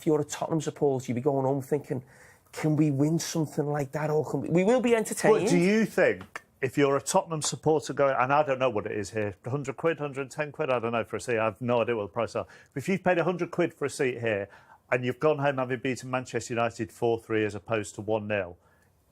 if you're a Tottenham supporter, you'd be going home thinking, can we win something like that? Or can we will be entertained. But do you think, if you're a Tottenham supporter going, and I don't know what it is here, 100 quid, 110 quid, I don't know, for a seat, I have no idea what the price are. But if you've paid 100 quid for a seat here and you've gone home having beaten Manchester United 4-3 as opposed to 1-0,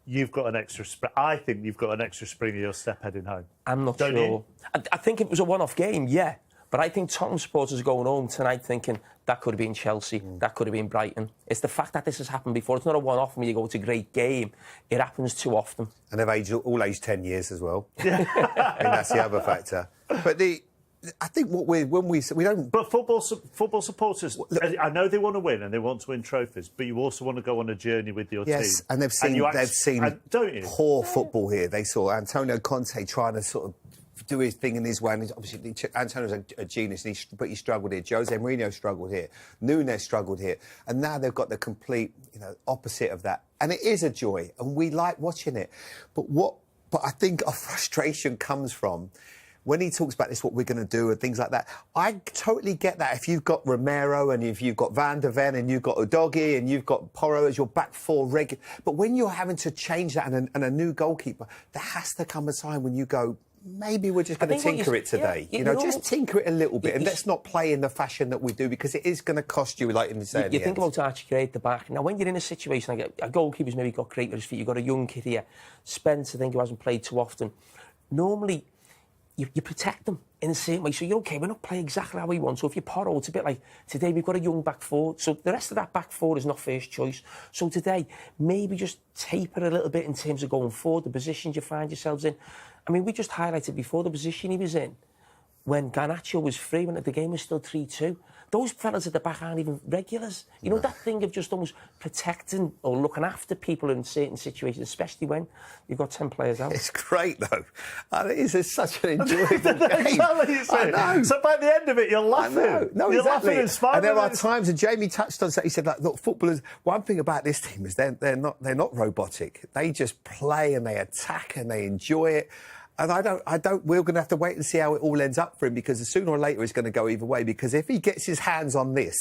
you've got an extra spring. I think you've got an extra spring in your step heading home. I'm not sure. I think it was a one-off game, yeah. But I think Tottenham supporters are going home tonight thinking that could have been Chelsea, that could have been Brighton. It's the fact that this has happened before. It's not a one-off when you go, it's a great game. It happens too often. And they've all aged 10 years as well. And that's the other factor. But I think we don't. But football supporters, I know they want to win and they want to win trophies, but you also want to go on a journey with your team. Yes, and they've seen don't you? Poor football here. They saw Antonio Conte trying to sort of do his thing in his way, and obviously Antonio's a genius, but he struggled here. Jose Mourinho struggled here. Nunes struggled here, and now they've got the complete, opposite of that. And it is a joy, and we like watching it. But I think our frustration comes from when he talks about this, what we're going to do and things like that. I totally get that. If you've got Romero and if you've got Van der Ven and you've got Udogie and you've got Porro as your back four regular, but when you're having to change that and a new goalkeeper, there has to come a time when you go, maybe we're just going to tinker it today. Yeah, just tinker it a little bit and let's not play in the fashion that we do, because it is going to cost you, like in the saying. You think about Archie Gray at the back. Now, when you're in a situation like a goalkeeper's maybe got great with his feet, you've got a young kid here, Spence, I think, who hasn't played too often. Normally, you protect them in the same way. So you're OK, we're not playing exactly how we want. So if you're Porro, it's a bit like, today we've got a young back four. So the rest of that back four is not first choice. So today, maybe just taper a little bit in terms of going forward, the positions you find yourselves in. I mean, we just highlighted before the position he was in when Garnacho was free, when the game was still 3-2. Those fellas at the back aren't even regulars. You know, that thing of just almost protecting or looking after people in certain situations, especially when you've got 10 players out. It's great, though. And it is such an enjoyable game. I know. So by the end of it, you're laughing. No, you're exactly. Laughing and smiling. And there are times, and Jamie touched on, he said, like, look, footballers, one thing about this team is they're not robotic. They just play and they attack and they enjoy it. And we're going to have to wait and see how it all ends up for him, because sooner or later it's going to go either way. Because if he gets his hands on this,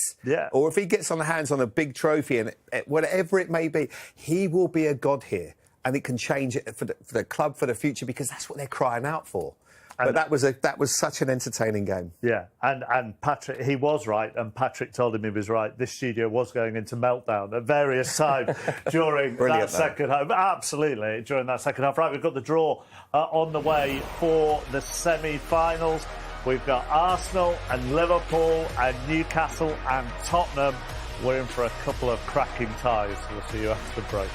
or if he gets on the hands on a big trophy, and whatever it may be, he will be a god here. And it can change it for the club for the future, because that's what they're crying out for. But that was such an entertaining game. Yeah, and Patrick, he was right, and Patrick told him he was right. This studio was going into meltdown at various times during that second half. Absolutely, during that second half. Right, we've got the draw on the way for the semi-finals. We've got Arsenal and Liverpool and Newcastle and Tottenham. We're in for a couple of cracking ties. We'll see you after the break.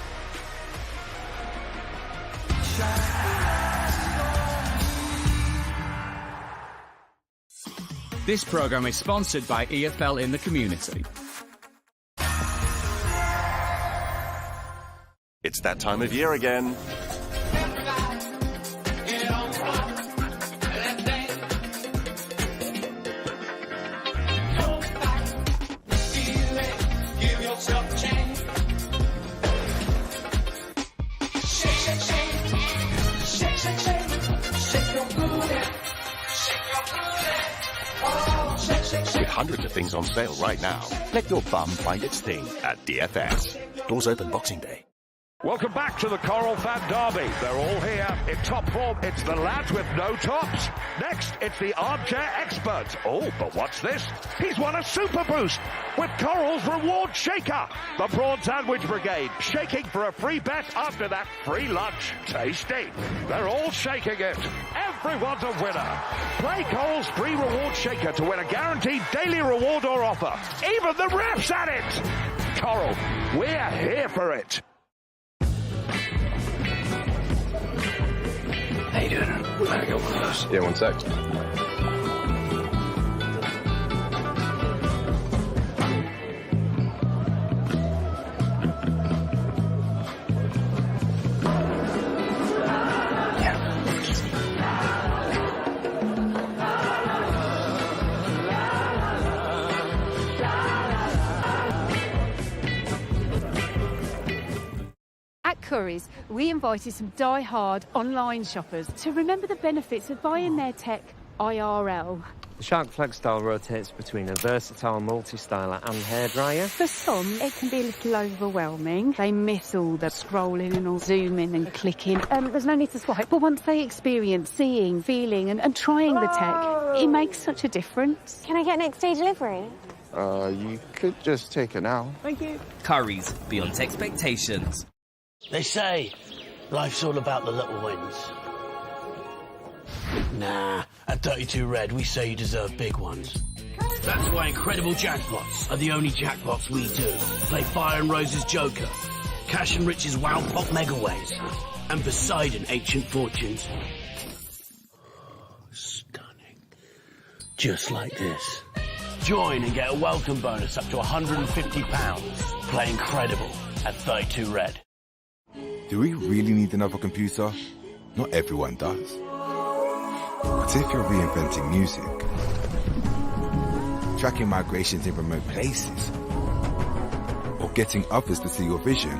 This programme is sponsored by EFL in the Community. It's that time of year again. With hundreds of things on sale right now. Let your bum find its thing at DFS. Doors open Boxing Day. Welcome back to the Coral Fan Derby. They're all here in top form. It's the lads with no tops. Next, it's the armchair experts. Oh, but what's this? He's won a super boost with Coral's Reward Shaker. The Prawn Sandwich Brigade, shaking for a free bet after that free lunch. Tasty. They're all shaking it. Everyone's a winner. Play Coral's free Reward Shaker to win a guaranteed daily reward or offer. Even the refs at it. Coral, we're here for it. How you doing? I'm gonna go first. Yeah, 1 sec. At Currys, we invited some die-hard online shoppers to remember the benefits of buying their tech IRL. The Shark Flag style rotates between a versatile multi-styler and hairdryer. For some, it can be a little overwhelming. They miss all the scrolling and all zooming and clicking. There's no need to swipe. But once they experience seeing, feeling and trying the tech, it makes such a difference. Can I get next day delivery? You could just take it now. Thank you. Curry's, beyond expectations. They say life's all about the little wins. Nah, at 32 Red, we say you deserve big ones. That's why Incredible Jackpots are the only jackpots we do. Play Fire and Rose's Joker, Cash and Rich's Wow Pop Megaways, and Poseidon Ancient Fortunes. Stunning. Just like this. Join and get a welcome bonus up to £150. Play Incredible at 32 Red. Do we really need another computer? Not everyone does. But if you're reinventing music, tracking migrations in remote places, or getting others to see your vision,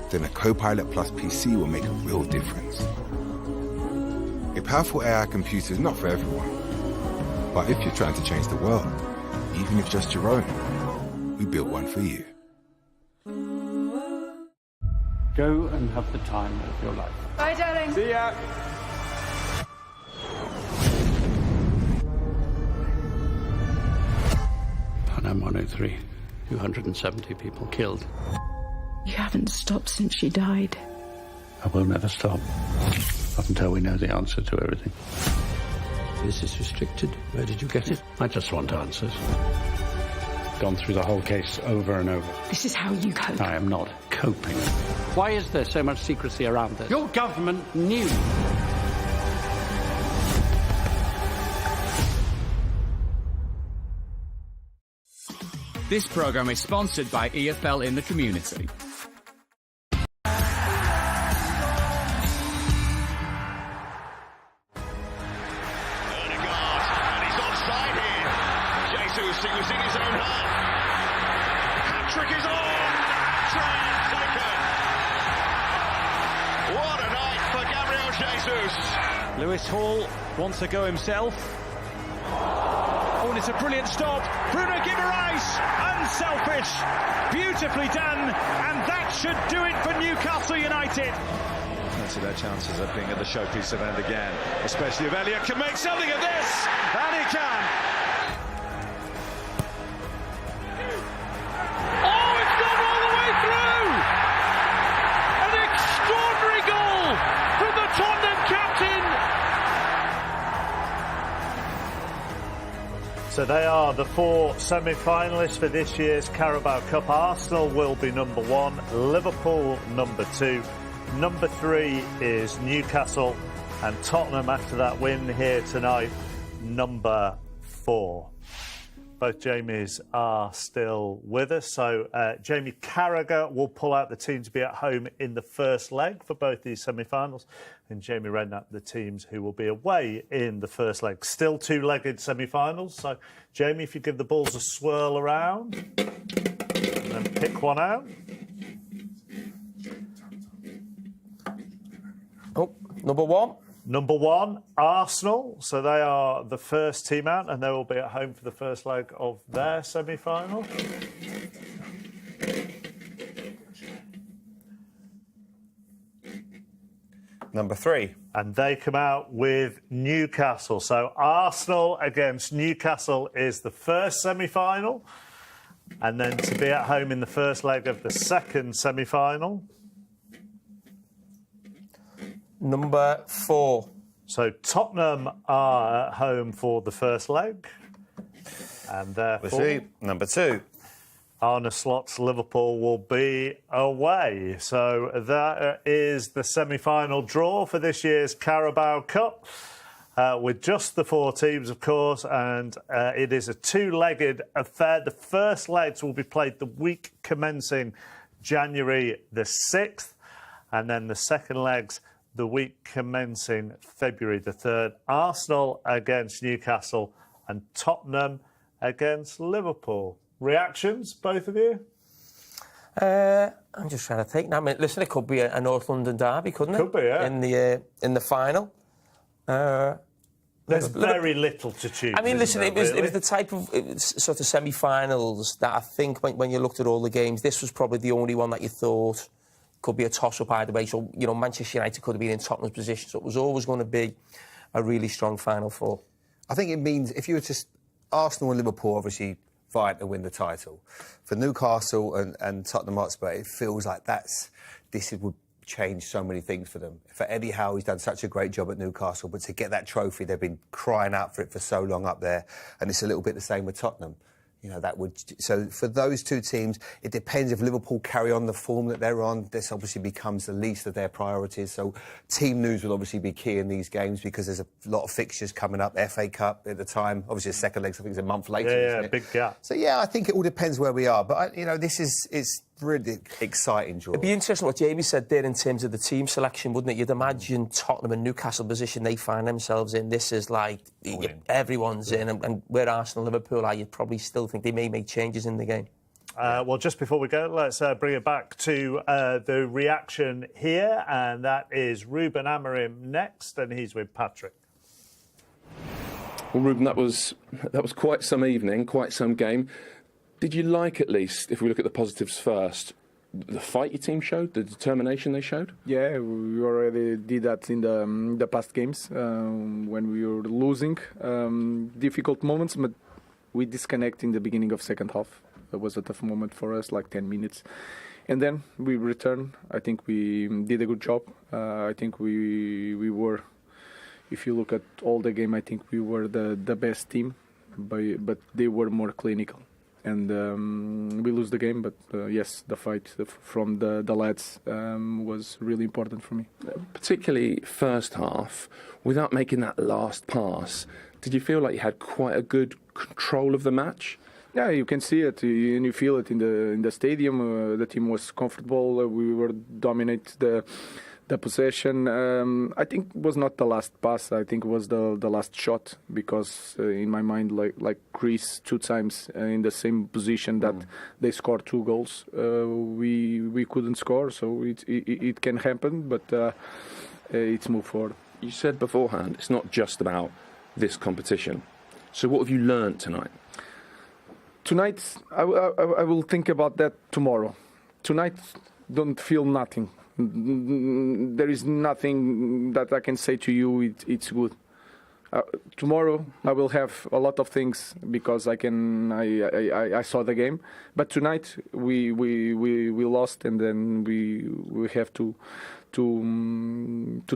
then a Copilot Plus PC will make a real difference. A powerful AI computer is not for everyone. But if you're trying to change the world, even if just your own, we built one for you. Go and have the time of your life. Bye, darling. See ya. Panam 103, 270 people killed. You haven't stopped since she died. I will never stop. Not until we know the answer to everything. Is this restricted? Where did you get it? I just want answers. Gone through the whole case over and over. This is how you cope. I am not coping. Why is there so much secrecy around this? Your government knew. This programme is sponsored by EFL in the Community. He was in his own half. Hat-trick is on! Try taken. What a night for Gabriel Jesus. Lewis Hall wants to go himself. Oh, and it's a brilliant stop. Bruno Guimaraes, unselfish. Beautifully done. And that should do it for Newcastle United. Fancy their chances of being at the showpiece event again. Especially if Elliott can make something of this. And he can. So they are the four semi-finalists for this year's Carabao Cup. Arsenal will be number one, Liverpool number two, number three is Newcastle, and Tottenham, after that win here tonight, number four. Both Jamies are still with us. So Jamie Carragher will pull out the team to be at home in the first leg for both these semi-finals. And Jamie Redknapp, the teams who will be away in the first leg. Still two-legged semi-finals. So, Jamie, if you give the balls a swirl around and then pick one out. Oh, number one. Number one, Arsenal. So they are the first team out, and they will be at home for the first leg of their semi-final. Number three. And they come out with Newcastle. So Arsenal against Newcastle is the first semi-final. And then to be at home in the first leg of the second semi-final. Number four. So Tottenham are at home for the first leg. And therefore, number two. Arne Slot's Liverpool will be away. So that is the semi-final draw for this year's Carabao Cup. With just the four teams, of course, and it is a two-legged affair. The first legs will be played the week commencing January the 6th, and then the second legs the week commencing February the 3rd. Arsenal against Newcastle and Tottenham against Liverpool. Reactions, both of you? I'm just trying to think now. I mean, listen, it could be a North London derby, couldn't it? Could be, yeah. In the final. There's very little to choose. I mean, listen, it was really? the type of sort of semi-finals that I think when you looked at all the games, this was probably the only one that you thought could be a toss-up either way. So, you know, Manchester United could have been in Tottenham's position, so it was always going to be a really strong Final Four. I think it means, if you were to... Arsenal and Liverpool obviously vying to win the title. For Newcastle and Tottenham Hotspur, it feels like this would change so many things for them. For Eddie Howe, he's done such a great job at Newcastle, but to get that trophy, they've been crying out for it for so long up there, and it's a little bit the same with Tottenham. You know, that would... So for those two teams, it depends if Liverpool carry on the form that they're on. This obviously becomes the least of their priorities. So team news will obviously be key in these games because there's a lot of fixtures coming up. FA Cup at the time. Obviously, the second leg, I think, is a month later, isn't it? Big gap. So, yeah, I think it all depends where we are. But, you know, it's really exciting, George. It'd be interesting what Jamie said there in terms of the team selection, wouldn't it? You'd imagine Tottenham and Newcastle position they find themselves in. This is like everyone's in, and where Arsenal and Liverpool are, you'd probably still think they may make changes in the game. Well, just before we go, let's bring it back to the reaction here, and that is Ruben Amorim next, and he's with Patrick. Well, Ruben, that was quite some evening, quite some game. Did you like, at least, if we look at the positives first, the fight your team showed, the determination they showed? Yeah, we already did that in the past games when we were losing. Difficult moments, but we disconnect in the beginning of second half. It was a tough moment for us, like 10 minutes. And then we return. I think we did a good job. I think we were, if you look at all the game, I think we were the best team, but they were more clinical. And we lose the game, but yes, the fight from the lads was really important for me. Particularly first half, without making that last pass, did you feel like you had quite a good control of the match? Yeah, you can see it, and you feel it in the stadium. The team was comfortable. We were dominate the possession. I think it was not the last pass. I think it was the last shot, because in my mind, like Chris, 2 times in the same position that they scored 2 goals. We couldn't score, so it can happen, but it's move forward. You said beforehand it's not just about this competition. So what have you learned tonight? Tonight, I will think about that tomorrow. Tonight, don't feel nothing. There is nothing that I can say to you. It's good. Tomorrow I will have a lot of things because I saw the game. But tonight we lost, and then we have to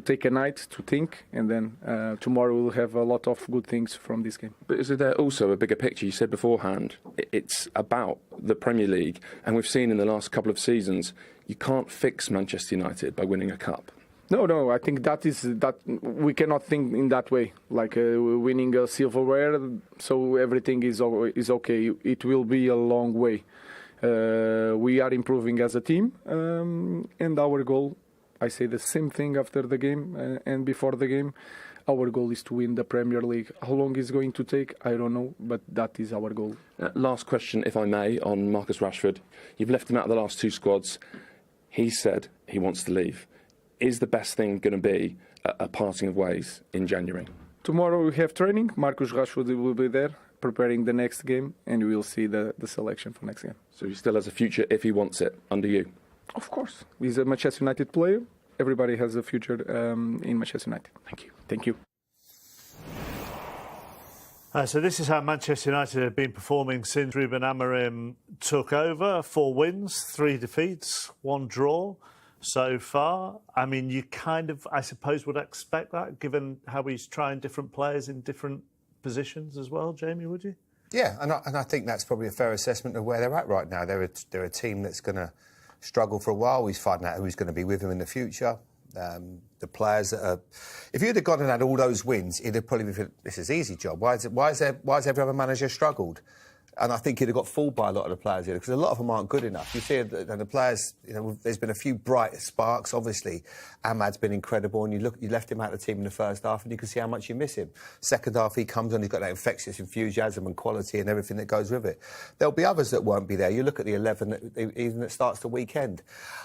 take a night to think, and then tomorrow we'll have a lot of good things from this game. But is there also a bigger picture? You said beforehand it's about the Premier League, and we've seen in the last couple of seasons you can't fix Manchester United by winning a cup. No, I think that we cannot think in that way, like winning a silverware, so everything is okay. It will be a long way. We are improving as a team, and our goal, I say the same thing after the game and before the game, our goal is to win the Premier League. How long it's going to take, I don't know, but that is our goal. Last question, if I may, on Marcus Rashford. You've left him out of the last 2 squads. He said he wants to leave. Is the best thing going to be a parting of ways in January? Tomorrow we have training. Marcus Rashford will be there preparing the next game, and we will see the selection for next game. So he still has a future if he wants it under you? Of course. He's a Manchester United player. Everybody has a future in Manchester United. Thank you. Thank you. So this is how Manchester United have been performing since Ruben Amorim took over. 4 wins, 3 defeats, 1 draw so far. I mean, you kind of, I suppose, would expect that, given how he's trying different players in different positions as well, Jamie, would you? Yeah, and I think that's probably a fair assessment of where they're at right now. They're a team that's going to struggle for a while. He's finding out who's going to be with him in the future. The players that are... If you'd have gone and had all those wins, it'd have probably been... This is an easy job. Why has every other manager struggled? And I think he'd have got fooled by a lot of the players here because a lot of them aren't good enough. You see, and the players, there's been a few bright sparks. Obviously, Ahmad's been incredible, and you left him out of the team in the first half, and you can see how much you miss him. Second half, he comes on, he's got that infectious enthusiasm and quality and everything that goes with it. There'll be others that won't be there. You look at the 11 even that starts the weekend.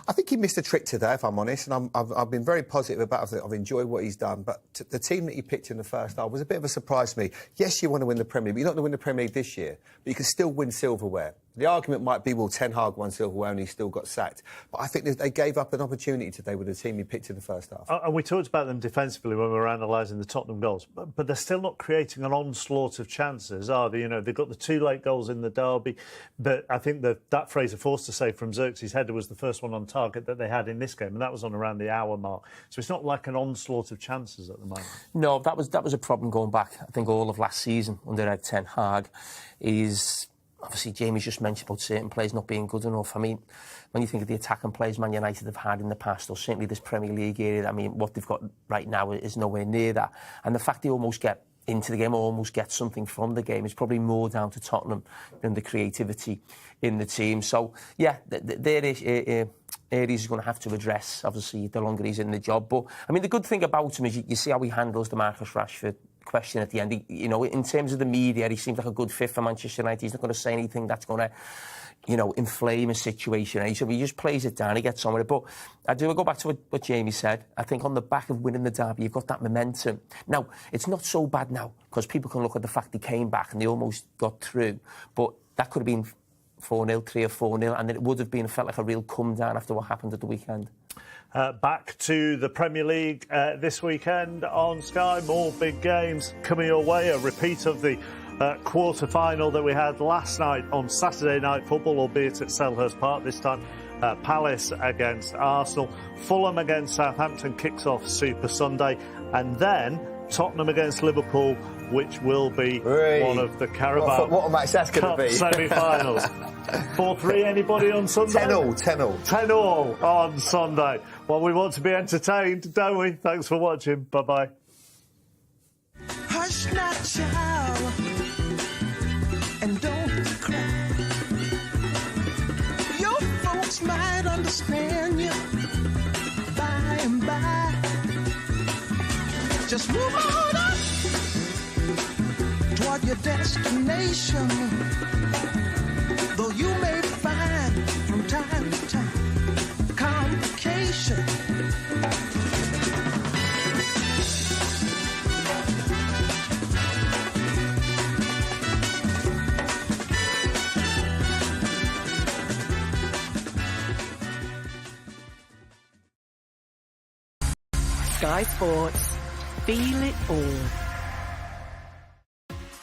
I think he missed a trick today, if I'm honest, and I've been very positive about it. I've enjoyed what he's done, but the team that he picked in the first half was a bit of a surprise to me. Yes, you want to win the Premier League, but you're not going to win the Premier League this year, but you can still win silverware. The argument might be, well, Ten Hag won silverware and he still got sacked. But I think they gave up an opportunity today with the team he picked in the first half. And we talked about them defensively when we were analysing the Tottenham goals, but they're still not creating an onslaught of chances, are they? They've got the 2 late goals in the derby, but I think that Fraser Forster save from Xerxes' header was the first one on target that they had in this game, and that was on around the hour mark. So it's not like an onslaught of chances at the moment. No, that was a problem going back, I think, all of last season under Ed Ten Hag. Obviously, Jamie's just mentioned about certain players not being good enough. I mean, when you think of the attacking players Man United have had in the past, or certainly this Premier League area, I mean, what they've got right now is nowhere near that. And the fact they almost get into the game, or almost get something from the game, is probably more down to Tottenham than the creativity in the team. So, yeah, there is areas he's going to have to address, obviously, the longer he's in the job. But, I mean, the good thing about him is you see how he handles the Marcus Rashford question at the end. In terms of the media, he seems like a good fit for Manchester United. He's not going to say anything that's going to, inflame a situation. So he just plays it down, he gets on with it. But I go back to what Jamie said. I think on the back of winning the derby, you've got that momentum. Now, it's not so bad now, because people can look at the fact they came back and they almost got through. But that could have been 4-0, 3 or 4-0, and it would have felt like a real come down after what happened at the weekend. Back to the Premier League this weekend on Sky. More big games coming your way. A repeat of the quarter-final that we had last night on Saturday Night Football, albeit at Selhurst Park this time. Palace against Arsenal. Fulham against Southampton kicks off Super Sunday. And then Tottenham against Liverpool, which will be one of the Carabao what a match that's going to be. Semi-finals. 4-3, anybody on Sunday? 10-all. 10-all on Sunday. Well, we want to be entertained, don't we? Thanks for watching. Bye-bye. Hush not, child, and don't cry. Your folks might understand you by and by. Just move on up toward your destination. Though you may find from time to time complication. Sky Sports. Feel it all.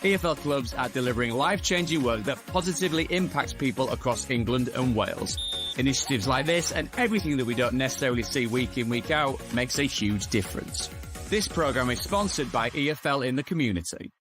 EFL clubs are delivering life-changing work that positively impacts people across England and Wales. Initiatives like this and everything that we don't necessarily see week in, week out makes a huge difference. This programme is sponsored by EFL in the Community.